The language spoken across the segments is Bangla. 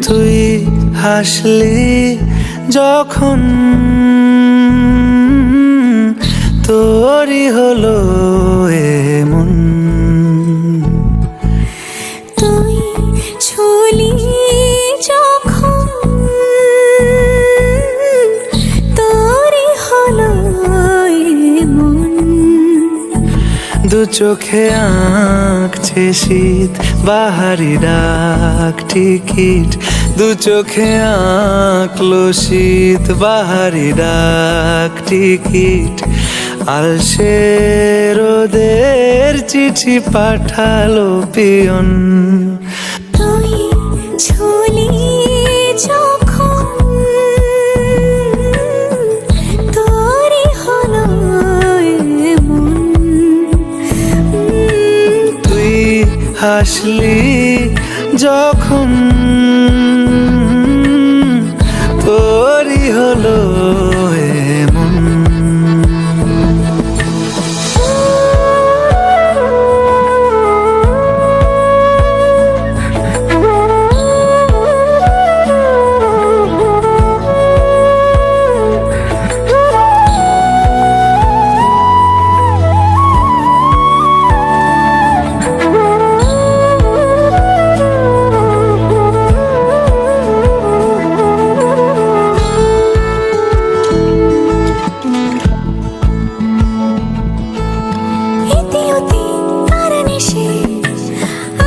তুই হাসলি যখন তোরই হলো এমন, তুই ছুলি যখন তোরই হলো এমন। দু চোখে আঁকছে শীত বাহারি ডাক টিকিট, দু চোখে আঁকলো শীত বাহারি ডাক টিকিট। আলসে রোদের চিঠি পাঠালো পিয়ন, তুই ছুলি যখন তোরই হলো এমন। তুই হাসলি যখন তোরই হলো এমন।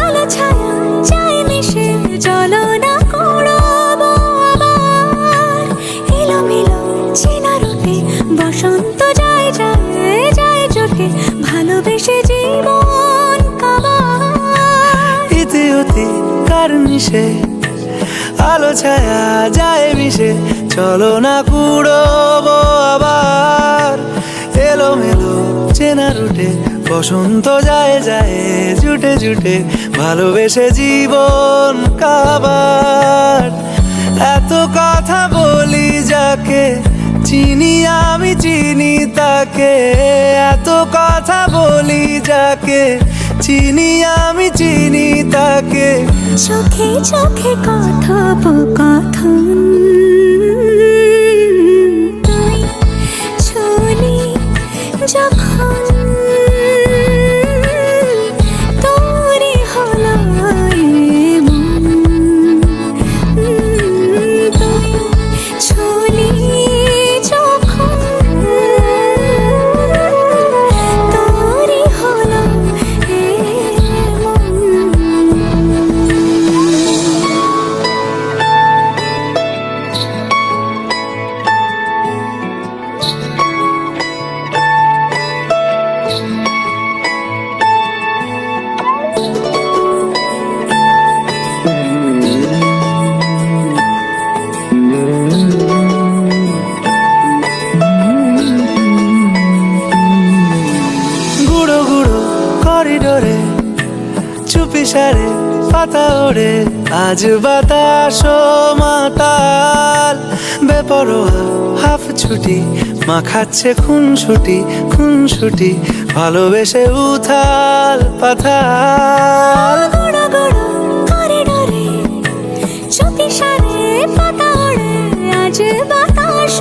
আলো ছায়া যায় মিশে, চলো না কুড়াবো আবার এলোমেলো চেনা রূপে। বসন্ত যায় যায় যায় জোটে, ভালোবেসে জীবন কাবার। ইতি উতি কার নিশে, আলো ছায়া যায় মিশে, চলো না কুড়োবো আবার এলোমেলো চেনা রুটে। বসন্ত যায় যায় জুটে জুটে, ভালোবেসে জীবন কাবার। এত কথা বলি যাকে চিনি আমি চিনি তাকে, এত কথা বলি যাকে চিনি আমি চিনি তাকে। চোখে চোখে কথোপকথন, তুই ছুলি যখন তোরই হলো এমন। তুই ছুলি যখন তোরই হলো এমন। গুঁড়ো গুঁড়ো করিডোরে চুপি সারে পাতা ওড়ে, আজ বাতাস মাতাল বেপরোয়া হাফ ছুটি। মাখাচ্ছে খুনসুটি খুনসুটি, ভালোবেসে উথাল পাথাল। গুঁড়ো গুঁড়ো করিডোরে চুপি সারে পাতা ওড়ে, আজ বাতাস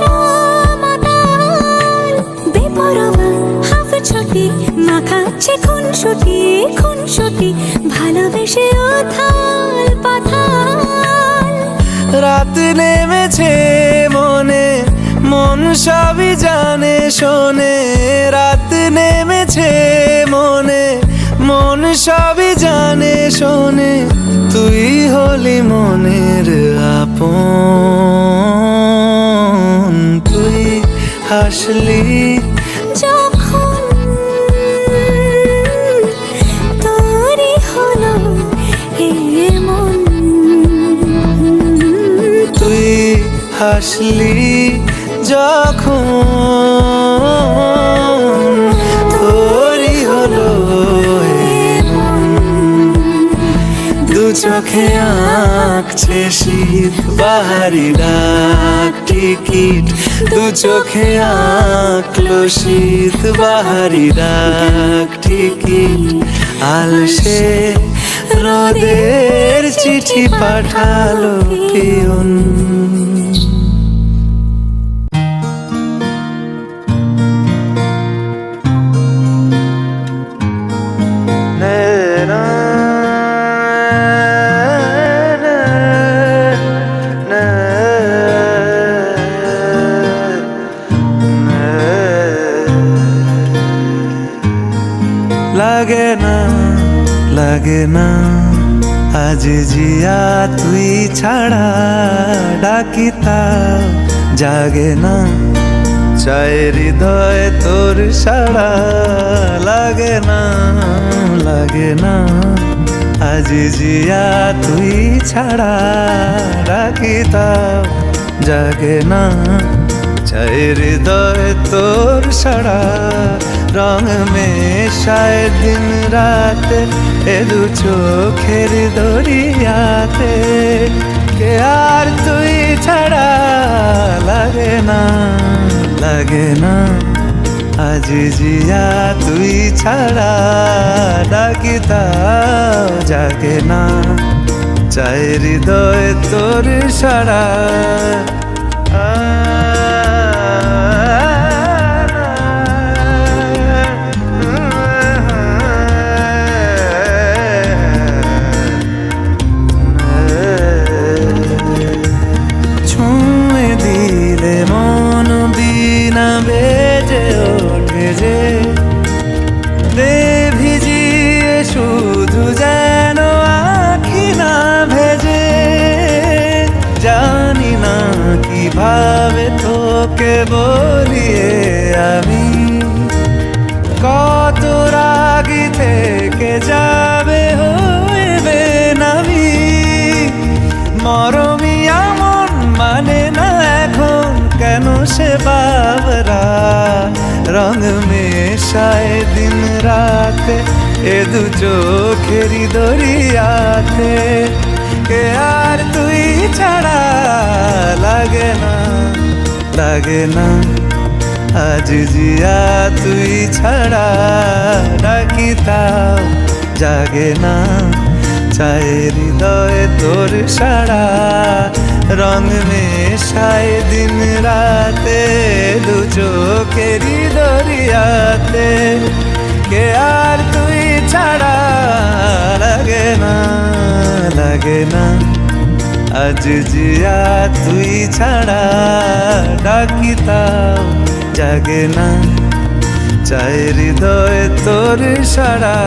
মাতাল বেপরোয়া হাফ ছুটি। মাখাচ্ছে খুনসুটি খুনসুটি, ভালোবেসে উথাল পাথাল। রাত নেমেছে মনে, মন সবই জানে শোনে। রাত নেমেছে মনে, মন সবই জানে শোনে। তুই হলি মনের আপন, তুই হাসলি যখন তোরই হলো এমন। তুই হাসলি যখন তোরই হলো এমন। দু চোখে আঁকছে শীত বাহারি ডাক টিকিট, দু চোখে আঁকলো শীত বাহারি ডাক টিকিট। আলসে রোদের চিঠি পাঠালো পিয়ন। লাগে না লাগে না আজ জিয়া তুই ছাড়া, ডাকিতা জাগে না চায় হৃদয় তোর সাড়া। লাগে না লাগে না আজ জিয়া তুই ছাড়া, ডাকিতা জাগে না চায় হৃদয় তোর সাড়া। রং মেশায় দিন রাতে এ দু চোখের দরিয়াতে, কে আর তুই ছাড়া। লাগে না লাগে না আজ জিয়া তুই ছাড়া, ডাকিতাও জাগে না চায় হৃদয় তোর সাড়া। বেজে ওঠে যে দে ভিজিয়ে শুধু যেন আখি না ভেজে। জানি না কিভাবে তোকে বলিয়ে আমি, কত রাগি থেকে যাবে হইবে নামি। মরমি এমন মানে না এখন কেন সে বাবরা, রং মেশায় দিন রাতে এ দু চোখেরি দরিয়াতে, কে আর তুই ছাড়া। লাগে না লাগে না আজ জিয়া তুই ছাড়া, ডাকিতাও জাগে না চায় হৃদয় তোর সাড়া। রং মেশায় দিন রাতে দু চোখেরি দরিয়াতে, কে আর তুই ছাড়া। লাগে না লাগে না আজ জিয়া তুই ছাড়া, ডাকিতাও জাগে না চায় হৃদয় তোর সাড়া।